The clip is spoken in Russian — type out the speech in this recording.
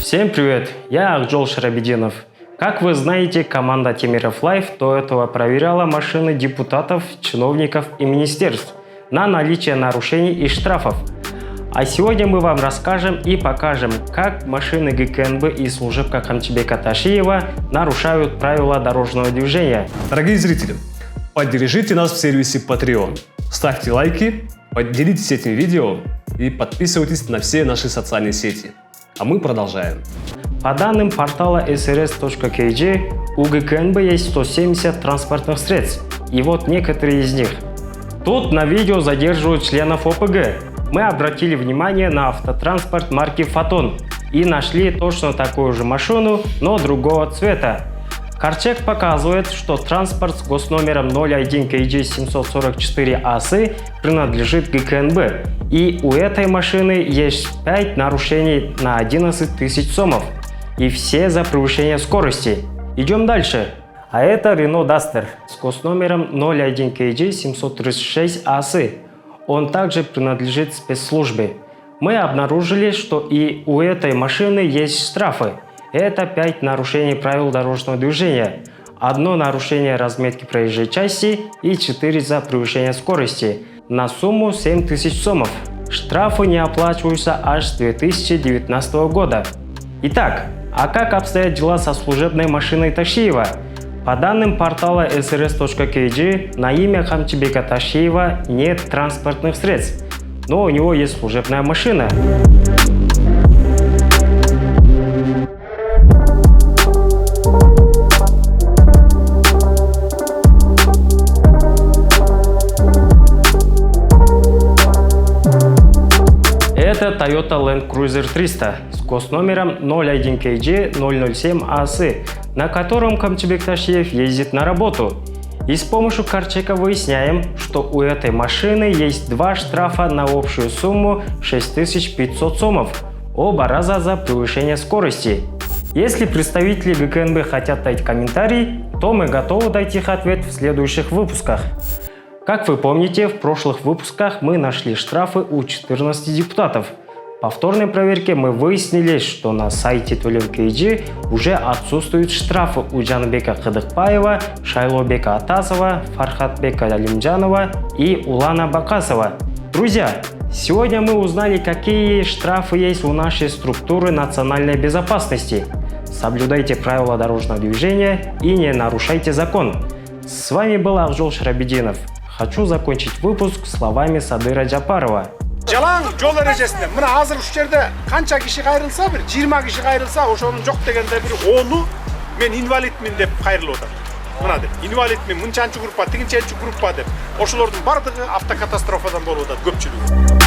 Всем привет, я Акжол Шарабединов. Как вы знаете, команда Темиров Лайф до этого проверяла машины депутатов, чиновников и министерств на наличие нарушений и штрафов. А сегодня мы вам расскажем и покажем, как машины ГКНБ и служебка Камчибека Ташиева нарушают правила дорожного движения. Дорогие зрители, поддержите нас в сервисе Patreon. Ставьте лайки, поделитесь этим видео и подписывайтесь на все наши социальные сети. А мы продолжаем. По данным портала srs.kg, у ГКНБ есть 170 транспортных средств, и вот некоторые из них. Тут на видео задерживают членов ОПГ. Мы обратили внимание на автотранспорт марки «Фотон» и нашли точно такую же машину, но другого цвета. Карчек показывает, что транспорт с госномером 01 KG 744 АС принадлежит ГКНБ, и у этой машины есть 5 нарушений на 11 тысяч сомов, и все за превышение скорости. Идем дальше. А это Renault Duster с госномером 01 KG 736 АС. Он также принадлежит спецслужбе. Мы обнаружили, что и у этой машины есть штрафы. Это 5 нарушений правил дорожного движения, 1 нарушение разметки проезжей части и 4 за превышение скорости на сумму 7000 сомов. Штрафы не оплачиваются аж с 2019 года. Итак, а как обстоят дела со служебной машиной Ташиева? По данным портала srs.kg, на имя Камчибека Ташиева нет транспортных средств, но у него есть служебная машина. Это Toyota Land Cruiser 300 с госномером 01 KG 007 АС, на котором Камчибек Ташиев ездит на работу. И с помощью Карчека выясняем, что у этой машины есть 2 штрафа на общую сумму 6500 сомов, оба раза за превышение скорости. Если представители ГКНБ хотят дать комментарий, то мы готовы дать их ответ в следующих выпусках. Как вы помните, в прошлых выпусках мы нашли штрафы у 14 депутатов. По повторной проверке мы выяснили, что на сайте Tulum.kg уже отсутствуют штрафы у Жанбека Кыдыкбаева, Шайлобека Атасова, Фархатбека Алимджанова и Улана Бакасова. Друзья, сегодня мы узнали, какие штрафы есть у нашей структуры национальной безопасности. Соблюдайте правила дорожного движения и не нарушайте закон. С вами был Акжол Шарабединов. Хочу закончить выпуск словами Садыра Джапарова. Жалаң жол эрежесинде мына азыр ушул жерде канча киши кайрылса, бир 20 киши кайрылса, ошонун жок дегенде бир 10-у мен инвалидмин деп кайрылып атат. Мына деп инвалидмин, мынчанчы группа, тигинченчи группа деп. Ошолордун бардыгы автокатастрофадан болуп атат көпчүлүгү.